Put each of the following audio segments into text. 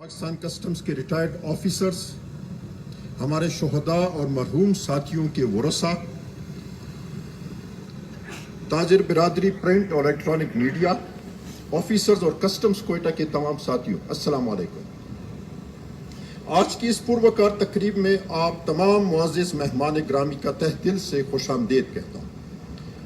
Pakistan customs کے retired officers, ہمارے شہداء اور مرحوم ساتھیوں کے ورثاء، تاجر برادری پرنٹ اور الیکٹرانک میڈیا، آفیسرز اور کسٹمز کوئٹہ کے تمام ساتھیوں، السلام علیکم۔ آج کی اس پروکار تقریب میں آپ تمام معزز مہمان گرامی کا تہ دل سے خوش آمدید کہتا ہوں۔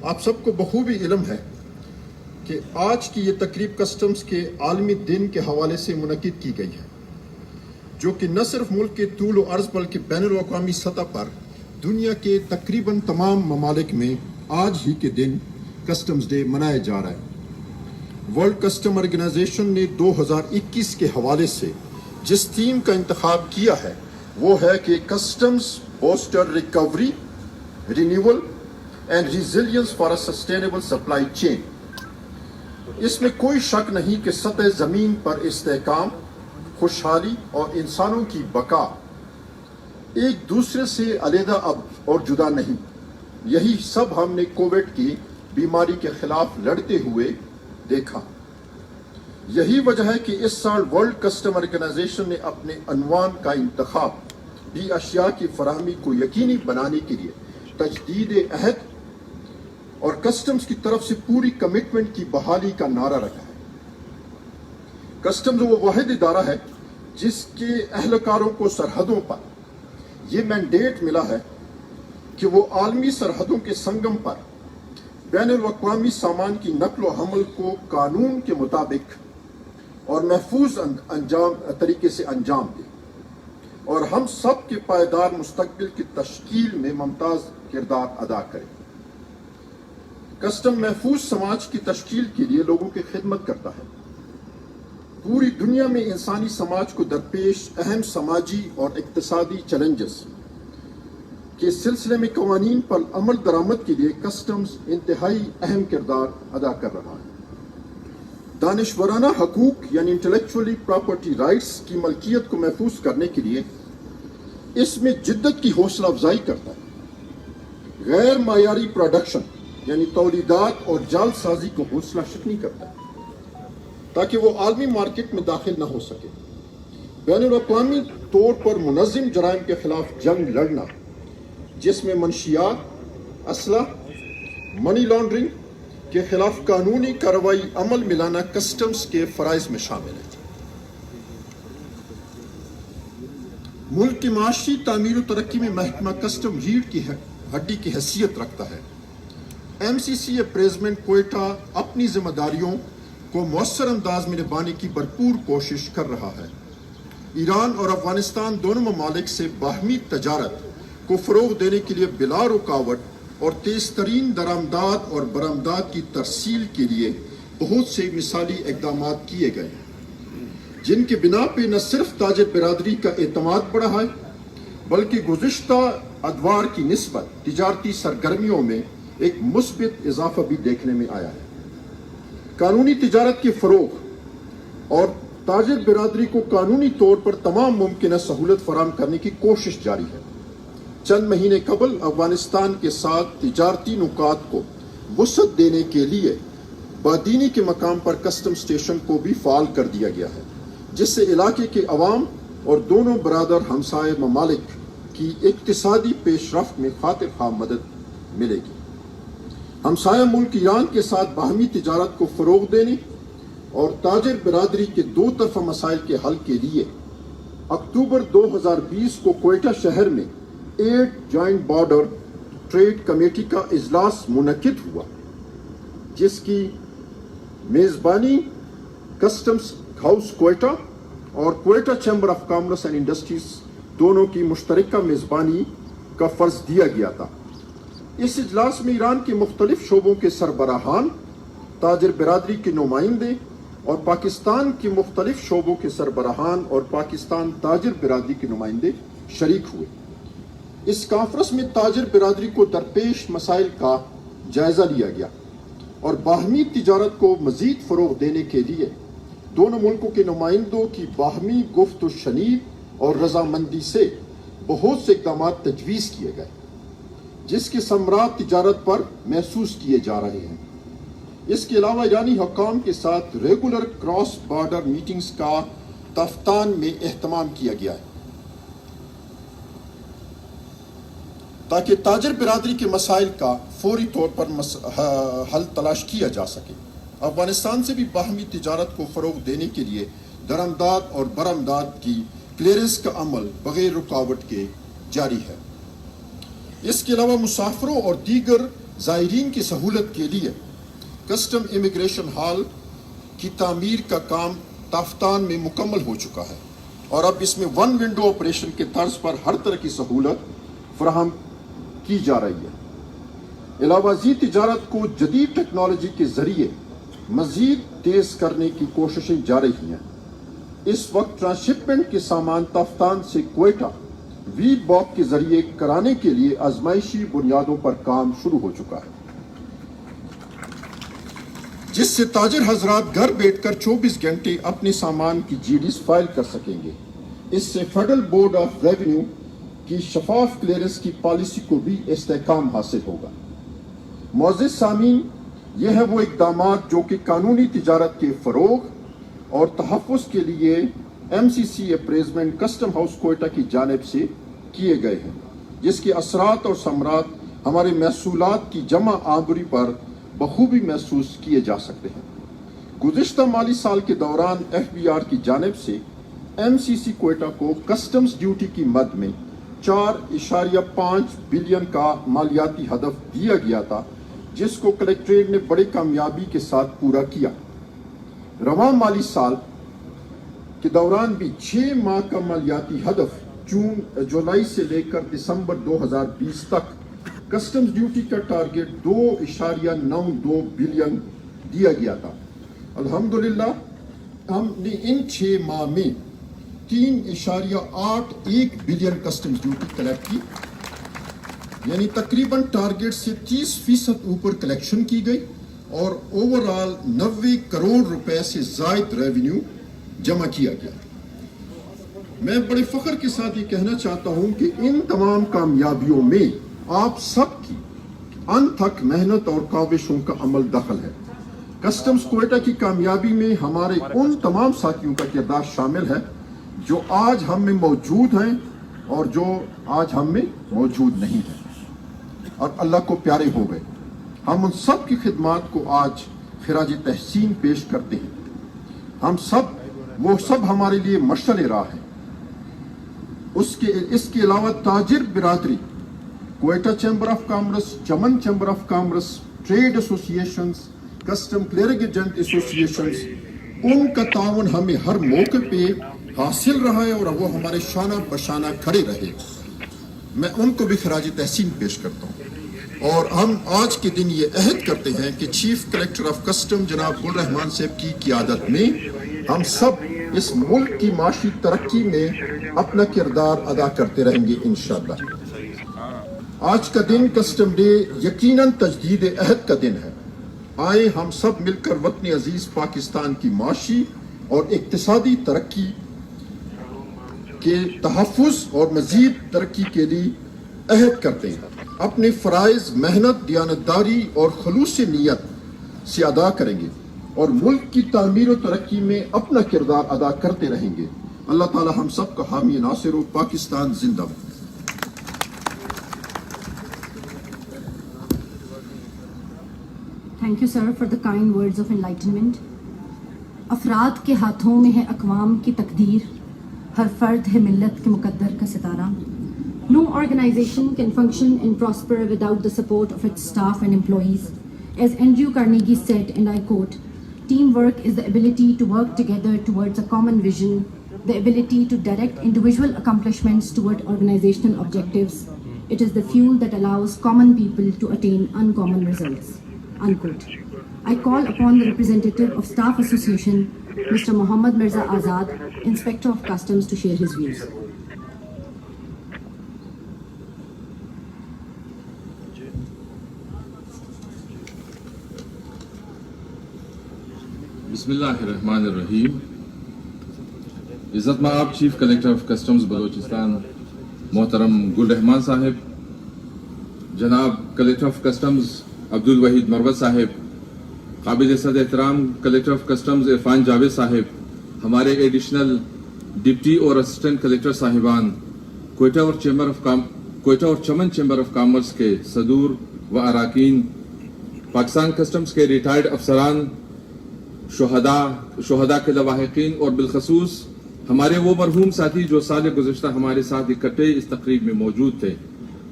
آپ سب کو بخوبی علم ہے کہ آج کی یہ تقریب کسٹمز کے عالمی دن کے حوالے سے منعقد کی گئی ہے، جو کہ نہ صرف ملک کے طول و عرض بلکہ بین الاقوامی سطح پر دنیا کے تقریباً تمام ممالک میں آج ہی کے دن کسٹمز ڈے منایا جا رہا ہے۔ ورلڈ کسٹم آرگنائزیشن نے 2021 کے حوالے سے جس تھیم کا انتخاب کیا ہے وہ ہے کہ customs foster recovery, renewal and resilience for a sustainable supply chain. اس میں کوئی شک نہیں کہ سطح زمین پر استحکام، خوشحالی اور انسانوں کی بقا ایک دوسرے سے علیحدہ اب اور جدا نہیں۔ یہی سب ہم نے کووڈ کی بیماری کے خلاف لڑتے ہوئے دیکھا۔ یہی وجہ ہے کہ اس سال ورلڈ کسٹم آرگنائزیشن نے اپنے عنوان کا انتخاب بھی اشیاء کی فراہمی کو یقینی بنانے کے لیے تجدید عہد اور کسٹمز کی طرف سے پوری کمٹمنٹ کی بحالی کا نعرہ رکھا ہے۔ کسٹمز وہ واحد ادارہ ہے جس کے اہلکاروں کو سرحدوں پر یہ مینڈیٹ ملا ہے کہ وہ عالمی سرحدوں کے سنگم پر بین الاقوامی سامان کی نقل و حمل کو قانون کے مطابق اور محفوظ طریقے سے انجام دیں اور ہم سب کے پائیدار مستقبل کی تشکیل میں ممتاز کردار ادا کریں۔ کسٹم محفوظ سماج کی تشکیل کے لیے لوگوں کی خدمت کرتا ہے۔ پوری دنیا میں انسانی سماج کو درپیش اہم سماجی اور اقتصادی چیلنجز کے سلسلے میں قوانین پر عمل درآمد کے لیے کسٹمز انتہائی اہم کردار ادا کر رہا ہے۔ دانشورانہ حقوق یعنی انٹلیکچولی پراپرٹی رائٹس کی ملکیت کو محفوظ کرنے کے لیے اس میں جدت کی حوصلہ افزائی کرتا ہے۔ غیر معیاری پروڈکشن یعنی تولیدات اور جعل سازی کو حوصلہ شکنی کرتا ہے تاکہ وہ عالمی مارکیٹ میں داخل نہ ہو سکے۔ بین الاقوامی طور پر منظم جرائم کے خلاف جنگ لڑنا، جس میں منشیات، اسلحہ، منی لانڈرنگ کے خلاف قانونی کارروائی عمل میں لانا کسٹمز کے فرائض میں شامل ہے۔ ملک کی معاشی تعمیر و ترقی میں محکمہ کسٹم ریڑھ کی ہڈی کی حیثیت رکھتا ہے۔ ایم سی سی اپریزمنٹ کوئٹہ اپنی ذمہ داریوں کو مؤثر انداز میں نبھانے کی بھرپور کوشش کر رہا ہے۔ ایران اور افغانستان دونوں ممالک سے باہمی تجارت کو فروغ دینے کے لیے بلا رکاوٹ اور تیز ترین درآمدات اور برآمدات کی ترسیل کے لیے بہت سے مثالی اقدامات کیے گئے ہیں، جن کے بنا پہ نہ صرف تاجر برادری کا اعتماد بڑھا ہے بلکہ گزشتہ ادوار کی نسبت تجارتی سرگرمیوں میں ایک مثبت اضافہ بھی دیکھنے میں آیا ہے۔ قانونی تجارت کے فروغ اور تاجر برادری کو قانونی طور پر تمام ممکنہ سہولت فراہم کرنے کی کوشش جاری ہے۔ چند مہینے قبل افغانستان کے ساتھ تجارتی نکات کو وسعت دینے کے لیے بادینی کے مقام پر کسٹم اسٹیشن کو بھی فعال کر دیا گیا ہے، جس سے علاقے کے عوام اور دونوں برادر ہمسائے ممالک کی اقتصادی پیش رفت میں خاطر خواہ مدد ملے گی۔ ہمسایہ ملک ایران کے ساتھ باہمی تجارت کو فروغ دینے اور تاجر برادری کے دو طرفہ مسائل کے حل کے لیے اکتوبر 2020 کو کوئٹہ شہر میں 8 جوائنٹ بارڈر ٹریڈ کمیٹی کا اجلاس منعقد ہوا، جس کی میزبانی کسٹمز ہاؤس کوئٹہ اور Quetta chamber of commerce and industries دونوں کی مشترکہ میزبانی کا فرض دیا گیا تھا۔ اس اجلاس میں ایران کے مختلف شعبوں کے سربراہان، تاجر برادری کے نمائندے اور پاکستان کے مختلف شعبوں کے سربراہان اور پاکستان تاجر برادری کے نمائندے شریک ہوئے۔ اس کانفرنس میں تاجر برادری کو درپیش مسائل کا جائزہ لیا گیا اور باہمی تجارت کو مزید فروغ دینے کے لیے دونوں ملکوں کے نمائندوں کی باہمی گفت و شنید اور رضامندی سے بہت سے اقدامات تجویز کیے گئے، جس کے ثمرات تجارت پر محسوس کیے جا رہے ہیں۔ اس کے علاوہ ایرانی حکام کے ساتھ ریگولر کراس بارڈر میٹنگز کا तफ्तान में एहतमाम किया गया है ताकि ताजर बिरादरी के मसाइल का फौरी तौर पर हल तलाश किया जा सके। अफगानिस्तान से भी बाहमी तिजारत को फ़रोग़ देने के लिए दरमदाद और बरमदाद की क्लियरेंस का अमल बग़ैर रुकावट के जारी है। इसके अलावा मुसाफिरों और दीगर ज़ायरीन की सहूलत के लिए कस्टम इमिग्रेशन हॉल की तामीर का काम ताफ्तान में मुकम्मल हो चुका है और अब इसमें वन विंडो ऑपरेशन के तर्ज पर हर तरह की सहूलत फराहम की जा रही है। अलावा ज़ी तिजारत को जदीद टेक्नोलॉजी के ज़रिए मज़ीद तेज़ करने की कोशिशें जा रही हैं। इस वक्त ट्रांसशिपमेंट के सामान ताफ्तान से कोयटा वी बॉक के ज़रिए कराने के लिए आजमाइशी बुनियादों पर काम शुरू हो चुका है, जिससे ताजर हजरात घर बैठकर 24 घंटे अपने सामान की जीडीज फाइल कर सकेंगे। इससे फेडरल बोर्ड ऑफ रेवेन्यू की शफाफ क्लियरेंस की पॉलिसी को भी इस्तेहकाम हासिल होगा। मोअज़्ज़िज़ सामीन, यह है वो इक़दामात जो कि कानूनी तिजारत के फ़रोग़ और तहफ़्फ़ुज़ के लिए MCC अप्रेज़मेंट कस्टम हाउस कोयटा की जानिब से किए गए हैं, जिसके असरात और समरात हमारे महसूलात की जमा आबरी पर बखूबी महसूस किए जा सकते हैं। गुज़िश्ता माली साल के दौरान FBR की जानिब से MCC कोयटा को कस्टम्स ड्यूटी की मद में 4.5 बिलियन का मालियाती हदफ दिया गया था, जिसको कलेक्ट्रेट ने बड़ी कामयाबी के साथ पूरा किया। रवां माली साल के दौरान भी 6 माह का मालियाती हदफ जुलाई से लेकर दिसंबर 2020 तक कस्टम्स ड्यूटी का टारगेट 2.92 बिलियन दिया गया था। अल्हम्दुलिल्लाह हमने इन 6 माह में 3.81 बिलियन कस्टम्स ड्यूटी कलेक्ट की, यानी तकरीबन टारगेट से 30% ऊपर कलेक्शन की गई और ओवरऑल 90 करोड़ रुपए से ज़ायद रेवेन्यू जमा किया गया। मैं बड़े फ़ख्र के साथ ये कहना चाहता हूँ कि इन तमाम कामयाबियों में आप सबकी अनथक मेहनत और काविशों का अमल दखल है। कस्टम्स कोयटा की कामयाबी में हमारे उन तमाम साथियों का किरदार शामिल है जो आज हम में मौजूद हैं और जो आज हम में मौजूद नहीं हैं और अल्लाह को प्यारे हो गए। हम उन सब की खिदमात को आज खिराज तहसीन पेश करते हैं। हम सब वो सब हमारे लिए मशअल राह है। इसके अलावा ताजिर बिरादरी, Quetta chamber of commerce, Chaman chamber of commerce, trade associations, custom clearing agent associations, उनका ताउन हमें हर मौके पे हासिल रहा है और वो हमारे शाना बशाना खड़े रहे। मैं उनको भी खराज तहसीन पेश करता हूँ और हम आज के दिन ये अहद करते हैं कि चीफ कलेक्टर ऑफ कस्टम जनाब गुल रहमान साहब की क़ियादत में हम सब इस मुल्क की माशी तरक्की में अपना किरदार अदा करते रहेंगे इंशाअल्लाह। आज का दिन कस्टम डे यकीनन तजदीद अहद का दिन है। आए हम सब मिलकर वतन अजीज पाकिस्तान की माशी और इक्तिसादी तरक्की के तहफ़्फ़ुज़ और मज़ीद तरक्की के लिए अहद करते हैं। अपने फ़राइज़ मेहनत, दियानतदारी और खलूस नियत से अदा करेंगे और मुल्क की तामीर और तरक्की में अपना किरदार अदा करते रहेंगे। अल्लाह ताला हम सब का हामी नासिर हो। पाकिस्तान जिंदाबाद। Thank you, sir, for the kind words of enlightenment. अफराद के हाथों में है अक़वाम की तकदीर, हर फर्द है मिल्लत के मुकद्दर का सितारा. No organization can function and prosper without the support of its staff and employees. As Andrew Carnegie said, and I quote, "Teamwork is the ability to work together towards a common vision, the ability to direct individual accomplishments toward organizational objectives. It is the fuel that allows common people to attain uncommon results." Unquote. I call upon the representative of Staff Association, Mr. Mohammad Mirza Azad, Inspector of Customs, to share his views. बिस्मिल्लाहिर्रहमानिर्रहीम। इज़्ज़त माब chief collector of customs Balochistan मोहतरम गुल रहमान साहिब, जनाब collector of customs Abdul Waheed Marwat Sahib, काबिल सद एहतराम collector of customs Irfan Javed Sahib, हमारे एडिशनल डिप्टी और असिस्टेंट कलेक्टर साहिबान, कोयटा और चमन चैम्बर ऑफ कॉमर्स के सदूर व अराकीन, पाकिस्तान कस्टम्स के रिटायर्ड अफसरान, शुहदा के लवाहिकीन और बिलखसूस हमारे वो मरहूम साथी जो साल गुज़श्ता हमारे साथ इकट्ठे इस तकरीब में मौजूद थे,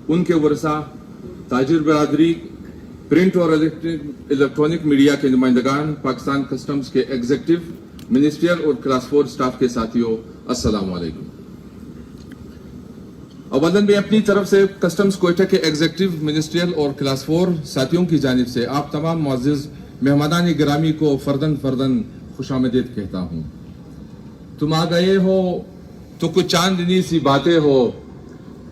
उनके वरसा, ताजिर बरादरी, प्रिंट और इलेक्ट्रॉनिक मीडिया के नुमाइंदगान, पाकिस्तान कस्टम्स के एग्जीक्यूटिव, मिनिस्ट्रियल और क्लास 4 स्टाफ के साथियों, अस्सलाम वालेकुम। अवलन में अपनी तरफ से कस्टम्स कोयटा के एग्जीक्यूटिव, मिनिस्ट्रियल और क्लास 4 साथियों की जानिब से आप तमाम मुअज़्ज़िज़ मेहमानान गिरामी को फर्दन खुशामदीद कहता हूँ। तुम आ गए हो तो कुछ चांदनी सी बातें हो,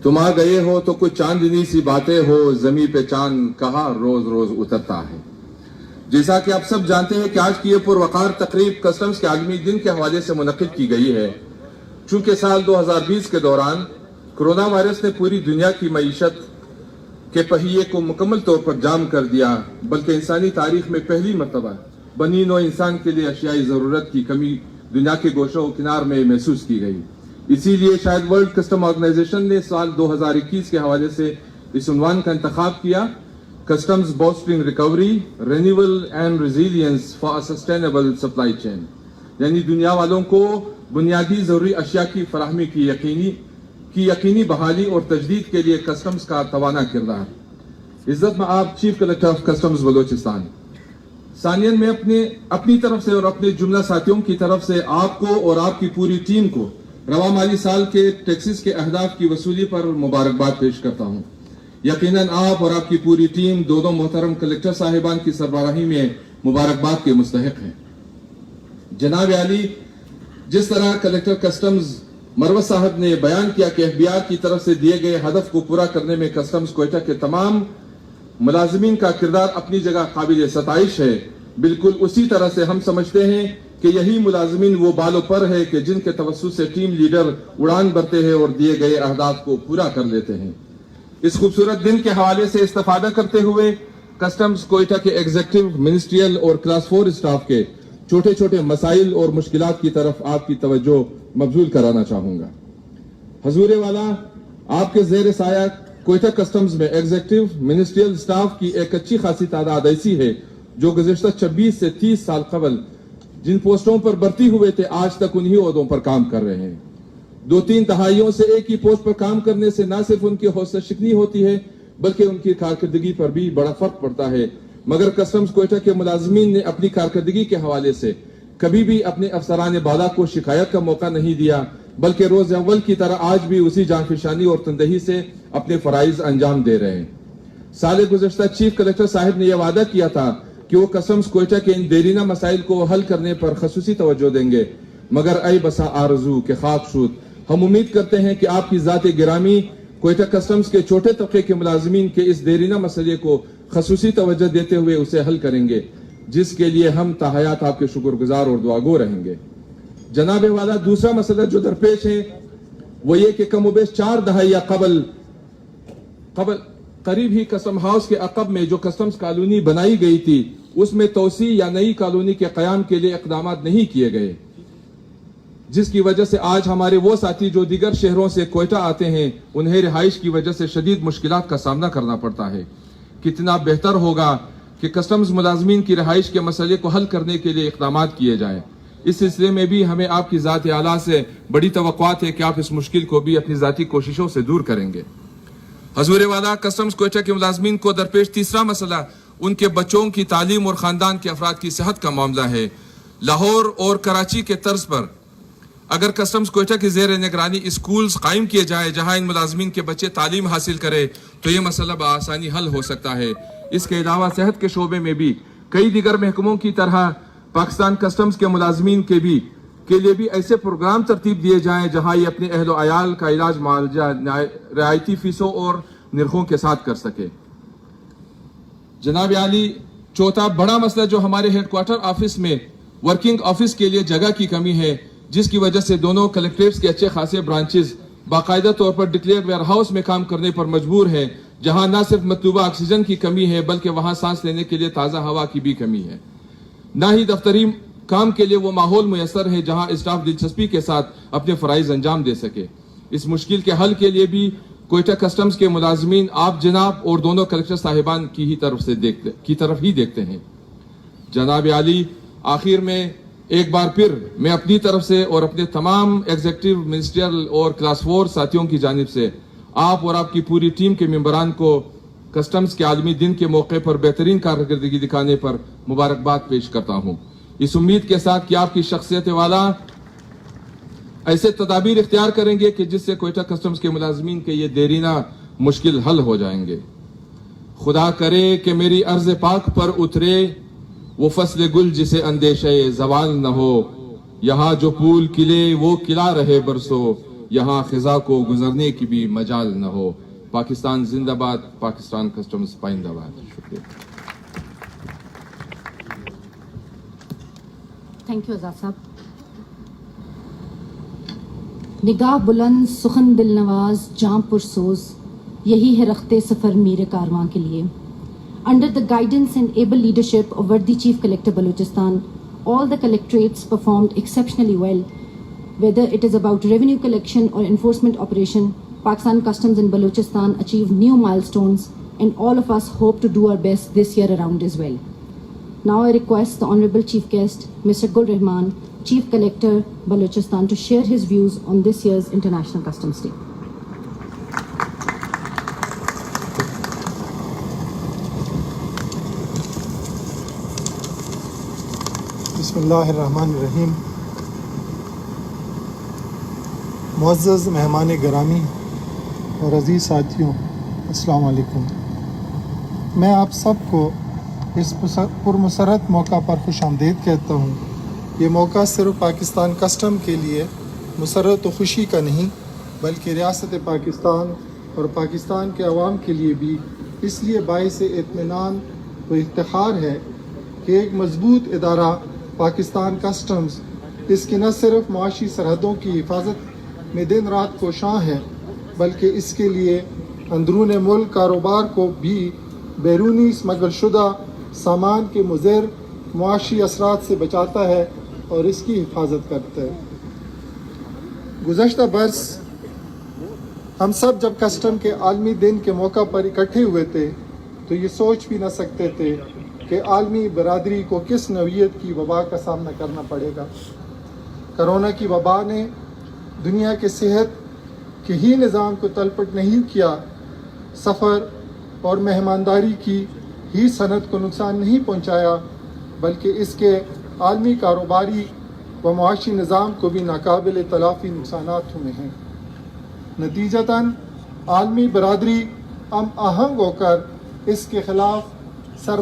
तुम आ गए हो तो कुछ चांदनी सी बातें हो, जमी पे चांद कहाँ रोज रोज उतरता है। जैसा कि आप सब जानते हैं कि आज की ये पुरवकार तकरीब कस्टम्स के आलमी दिन के हवाले से मुनक़िद की गई है। चूंकि साल 2020 के दौरान कोरोना वायरस ने पूरी दुनिया की मईशत के पहिए को मुकम्मल तौर पर जाम कर दिया, बल्कि इंसानी तारीख में पहली मरतबा बनी नौ इंसान के लिए अशियाई ज़रूरत की कमी दुनिया के गोशो किनार में महसूस की गई। इसीलिए शायद वर्ल्ड कस्टम ऑर्गेनाइजेशन ने साल 2021 के हवाले से इस उन्वान का इंतखाब किया, customs boasting recovery, renewal and resilience for a sustainable supply chain, यानी दुनिया वालों को बुनियादी जरूरी अशिया की फराहमी की यकीनी बहाली और तजदीद के लिए कस्टम्स का तवाना किरदार। इज्जत में आप chief collector of customs Balochistan, सानियन में अपनी तरफ से और अपने जुमला साथियों की तरफ से आपको और आपकी पूरी टीम को रवा माली साल के टैक्सेस के अहदाफ की वसूली पर मुबारकबाद पेश करता हूँ। यकीनन आप और आपकी पूरी टीम दोनों मोहतरम कलेक्टर साहिबान की सरबराही में मुबारकबाद के मुस्तहिक हैं। जनाब आली, जिस तरह कलेक्टर कस्टम्स मरवत साहब ने बयान किया कि FBI की तरफ से दिए गए हदफ को पूरा करने में कस्टम्स कोयटा के तमाम मुलाजिमीन का किरदार अपनी जगह काबिल सताइश है, बिल्कुल उसी तरह से हम समझते हैं कि यही मुलाजिमीन वो बालों पर है कि जिनके तवस्सुस से टीम लीडर उड़ान भरते हैं और दिए गए अहदाफ को पूरा कर लेते हैं। इस खूबसूरत दिन के हवाले से इस्तेफादा करते हुए कस्टम्स कोयटा के एग्जीक्यूटिव, मिनिस्ट्रियल और क्लास 4 स्टाफ के छोटे छोटे मसाइल और मुश्किलात की तरफ आपकी तवज्जो मबजूल कराना चाहूंगा। हजूर वाला, आपके जेर साया कोयटा कस्टम्स में एग्जीक्यूटिव, मिनिस्ट्रियल स्टाफ की एक अच्छी खासी तादाद ऐसी है जो गुज़श्ता 26 से 30 साल कबल जिन पोस्टों पर भर्ती हुए थे आज तक उन्हीं ओहदों पर काम कर रहे हैं। 2-3 दहाइयों से एक ही पोस्ट पर काम करने से न सिर्फ उनकी हौसला शिकनी होती है बल्कि उनकी कारकर्दगी पर भी बड़ा फर्क पड़ता है, मगर कस्टम्स कोयटा के मुलाजमीन ने अपनी कारकर्दगी के हवाले से कभी भी अपने अफसरान बाला को शिकायत का मौका नहीं दिया, बल्कि रोज अव्वल की तरह आज भी उसी जानफिशानी और तंदही से अपने फराइज अंजाम दे रहे हैं। साल गुज़श्ता चीफ कलेक्टर साहब ने यह वादा किया था कि वो कस्टम्स कोयटा के इन देरीना मसाइल को हल करने पर खसूसी तवज्जो देंगे, मगर ऐ बसा आरजू के खाकशूद, हम उम्मीद करते हैं कि आपकी ज़ात गिरामी कोयटा कस्टम्स के छोटे तबके के मुलाजमीन के इस देरीना मसले को खसूसी तवज्जो देते हुए उसे हल करेंगे, जिसके लिए हम ताहयात आपके शुक्रगुजार और दुआगो रहेंगे। जनाब वाला, दूसरा मसला जो दरपेश है वो ये कि कमोबेश 4 दहाइया कबल करीब ही कस्टम हाउस के अकब में जो कस्टम्स कॉलोनी बनाई गई थी उसमें तोसी या नई कॉलोनी के कयाम के लिए इकदाम नहीं किए गए, जिसकी वजह से आज हमारे वो साथी जो दीगर शहरों से कोयटा आते हैं उन्हें रिहाइश की वजह से शदीद मुश्किलात का सामना करना पड़ता है। कितना बेहतर होगा कि कस्टम्स मुलाजमीन की रिहाइश के मसले को हल करने के लिए इकदाम किए जाए। इस सिलसिले में भी हमें आपकी ज़ात आला से बड़ी तवक्कुआत है कि आप इस मुश्किल को भी अपनी ज़ाती कोशिशों से दूर करेंगे। हजूर वाला, कस्टम्स कोयटा के मुलाजमीन को दरपेश तीसरा मसला उनके बच्चों की तालीम और ख़ानदान के अफराद की सेहत का मामला है। लाहौर और कराची के तर्ज पर अगर कस्टम्स कोयटा की जेर निगरानी स्कूल्स कायम किए जाए जहां इन मुलाजमीन के बच्चे तालीम हासिल करें तो ये मसला बआसानी हल हो सकता है। इसके अलावा सेहत के शोबे में भी कई दीगर महकमों की तरह पाकिस्तान कस्टम्स के मुलाजमीन के लिए भी ऐसे प्रोग्राम तरतीब दिए जाएं जहां ये अपने अहलो अयाल का इलाज मुआवजा रियायती फीसों और निर्खों के साथ कर सके। जनाब आली, चौथा बड़ा मसला जो हमारे हेडक्वार्टर ऑफिस में वर्किंग ऑफिस के लिए जगह की कमी है, जिसकी वजह से दोनों कलेक्ट्रेट्स के अच्छे खासे ब्रांचेस बाकायदा तौर पर डिक्लेयर वेयर हाउस में काम करने पर मजबूर है, जहां न सिर्फ मतलूबा ऑक्सीजन की कमी है बल्कि वहां सांस लेने के लिए ताज़ा हवा की भी कमी है। न ही दफ्तरी काम के लिए वो माहौल मुयसर है जहां स्टाफ दिलचस्पी के साथ अपने फराइज अंजाम दे सके। इस मुश्किल के हल के लिए भी कोयटा कस्टम्स के मुलाजमीन आप जनाब और दोनों कलेक्टर साहिबान की तरफ ही देखते हैं। जनाब आली, आखिर में एक बार फिर मैं अपनी तरफ से और अपने तमाम एग्जीक्यूटिव, मिनिस्ट्रियल और क्लास 4 साथियों की जानिब से आप और आपकी पूरी टीम के मेंबरान को कस्टम्स के आलमी दिन के मौके पर बेहतरीन कारकर्दगी दिखाने पर मुबारकबाद पेश करता हूं, इस उम्मीद के साथ कि आपकी शख्सियत वाला ऐसे तदाबीर इख्तियार करेंगे कि जिससे कोयटा कस्टम्स के मुलाजमीन के ये देरीना मुश्किल हल हो जाएंगे। खुदा करे कि मेरी अर्ज पाक पर उतरे वो फसल गुल जिसे अंदेशे जवाल न हो, यहाँ जो पुल किले वो किला रहे बरसो, यहाँ खिजा को गुजरने की भी मजाल न हो। पाकिस्तान जिंदाबाद, पाकिस्तान कस्टम्स पाइंदाबाद। शुक्रिया। थैंक यू आजाद साहब। निगाह बुलंद, सुखन दिल नवाज, जां पुरसोज, यही है रखते सफर मीर कारवां के लिए। Under the guidance and able leadership of Wardi Chief Collector Balochistan, all the collectorates performed exceptionally well. Whether it is about revenue collection or enforcement operation, Pakistan Customs in Balochistan achieved new milestones, and all of us hope to do our best this year around as well. Now I request the Honorable Chief Guest, Mr. Gul Rahman, Chief Collector Balochistan, to share his views on this year's International Customs Day. बिस्मिल्लाहिर्रहमानिर्रहीम। मुअज़्ज़ज़ मेहमान गिरामी और अज़ीज़ साथियों, अस्सलाम वालेकुम। मैं आप सबको इस पुरमसरत मौका पर खुश आमदीद कहता हूँ। ये मौका सिर्फ पाकिस्तान कस्टम के लिए मुसर्रत व खुशी का नहीं, बल्कि रियासत पाकिस्तान और पाकिस्तान के अवाम के लिए भी इसलिए बाइस इत्मीनान व इफ्तिखार है कि एक मजबूत इदारा पाकिस्तान कस्टम्स इसकी न सिर्फ माशी सरहदों की हिफाजत में दिन रात कोशां है, बल्कि इसके लिए अंदरून मुल्क कारोबार को भी बैरूनी स्मगल शुदा सामान के मुज़र मुआशी असरात से बचाता है और इसकी हिफाजत करता है। गुज़श्ता बरस हम सब जब कस्टम के आलमी दिन के मौका पर इकट्ठे हुए थे तो ये सोच भी न सकते थे कि आलमी बरादरी को किस नौइयत की वबा का सामना करना पड़ेगा। कोरोना की वबा ने दुनिया के सेहत के ही निज़ाम को तलपट नहीं किया, सफ़र और मेहमानदारी की ही सनत को नुकसान नहीं पहुंचाया, बल्कि इसके आलमी कारोबारी व मुआशी निज़ाम को भी नाकाबिल तलाफ़ी नुकसानात हुए हैं। नतीजतन आलमी बरादरी हम आहंग होकर इसके ख़िलाफ़ सर